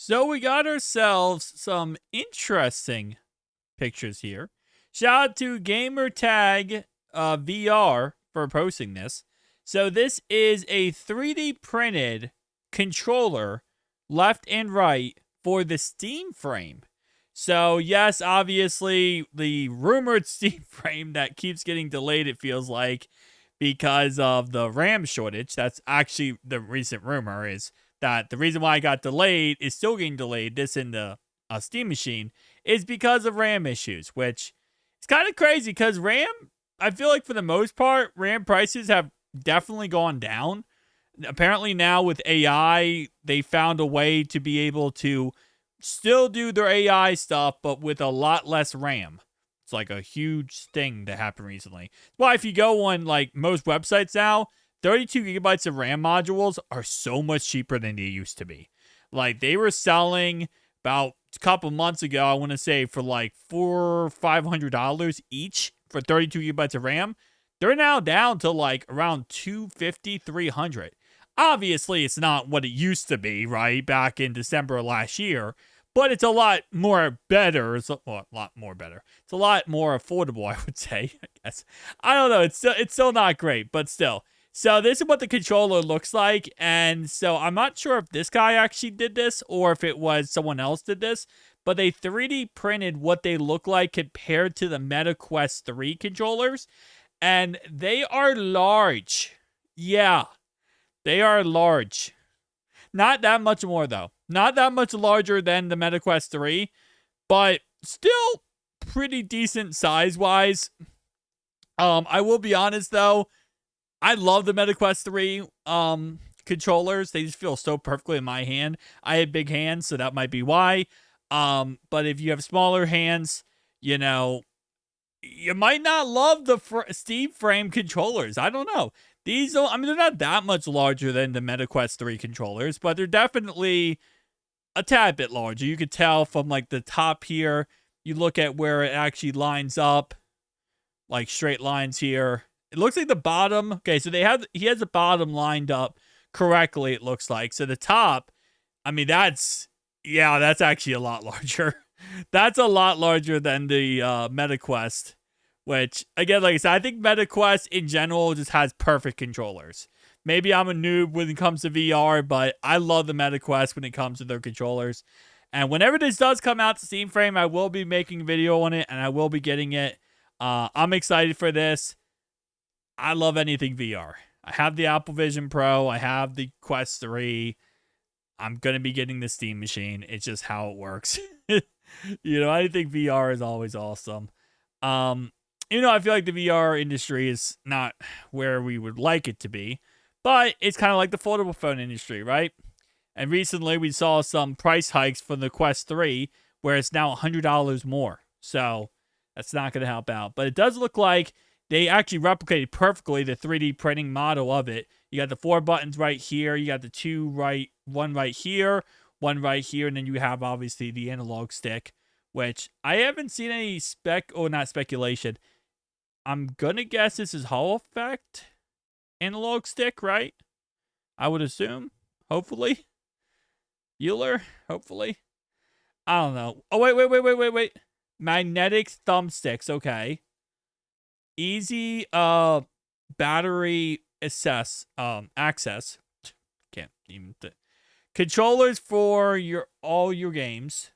So we got ourselves some interesting pictures here. Shout out to Gamertag VR for posting this. So this is a 3D printed controller, left and right, for the Steam frame. So yes, obviously the rumored Steam frame that keeps getting delayed, it feels like, because of the RAM shortage. That's actually the recent rumor, is that the reason why I got delayed is still getting delayed, this in the Steam machine, is because of RAM issues, which is kind of crazy because RAM, I feel like for the most part, RAM prices have definitely gone down. Apparently now with AI, they found a way to be able to still do their AI stuff, but with a lot less RAM. It's like a huge thing that happened recently. Well, if you go on like most websites now, 32 gigabytes of RAM modules are so much cheaper than they used to be. Like they were selling about a couple months ago, I want to say for like $400-$500 each for 32 gigabytes of RAM. They're now down to like around $250-$300. Obviously, it's not what it used to be, right? Back in December of last year. But it's a lot more better. It's a lot more better. It's a lot more affordable, I would say. I guess. I don't know. It's still not great, but still. So this is what the controller looks like. And so I'm not sure if this guy actually did this or if it was someone else did this. But they 3D printed what they look like compared to the Meta Quest 3 controllers. And they are large. Yeah, they are large. Not that much more, though. Not that much larger than the Meta Quest 3, but still pretty decent size-wise. I will be honest, though. I love the Meta Quest 3 controllers. They just feel so perfectly in my hand. I have big hands, so that might be why. But if you have smaller hands, you know, you might not love the Steam frame controllers. I don't know. These, I mean, they're not that much larger than the Meta Quest 3 controllers, but they're definitely a tad bit larger. You could tell from like the top here. You look at where it actually lines up, like straight lines here. It looks like the bottom. Okay, so he has the bottom lined up correctly, it looks like. So the top, I mean, that's actually a lot larger. That's a lot larger than the MetaQuest, which, again, like I said, I think MetaQuest in general just has perfect controllers. Maybe I'm a noob when it comes to VR, but I love the MetaQuest when it comes to their controllers. And whenever this does come out to Steam Frame, I will be making a video on it, and I will be getting it. I'm excited for this. I love anything VR. I have the Apple Vision Pro. I have the Quest 3. I'm going to be getting the Steam machine. It's just how it works. I think VR is always awesome. I feel like the VR industry is not where we would like it to be, but it's kind of like the foldable phone industry, right? And recently we saw some price hikes for the Quest 3 where it's now $100 more. So that's not going to help out. But it does look like they actually replicated perfectly the 3D printing model of it. You got the 4 buttons right here. You got the one right here, and then you have obviously the analog stick, which I haven't seen any not speculation. I'm gonna guess this is Hall Effect analog stick, right? I would assume. Hopefully. SKYLER, hopefully. I don't know. Oh, wait. Magnetic thumbsticks, okay. Easy battery access. Can't even controllers for all your games.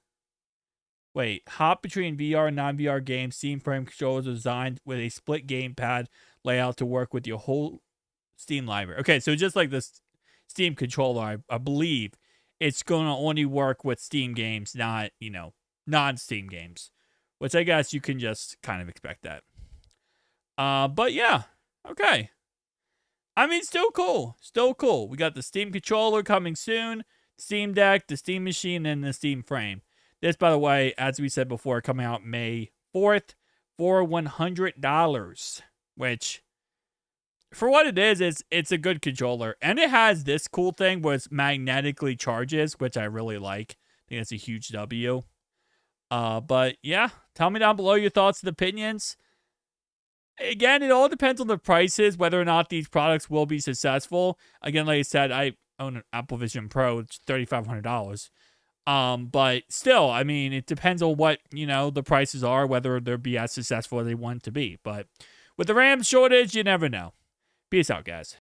Wait, hop between VR and non-VR games. Steam frame controllers are designed with a split gamepad layout to work with your whole Steam library. Okay, so just like this Steam controller, I believe it's going to only work with Steam games, not, non-Steam games, which I guess you can just kind of expect that. But yeah, okay. I mean, still cool. We got the Steam controller coming soon, Steam Deck, the Steam machine, and the Steam frame. This, by the way, as we said before, coming out May 4th for $100, which, for what it is, it's a good controller. And it has this cool thing where it magnetically charges, which I really like. I think that's a huge W. But yeah, tell me down below your thoughts and opinions. Again, it all depends on the prices, whether or not these products will be successful. Again, like I said, I own an Apple Vision Pro. It's $3,500. But still, I mean, it depends on what, the prices are, whether they'll be as successful as they want to be. But with the RAM shortage, you never know. Peace out, guys.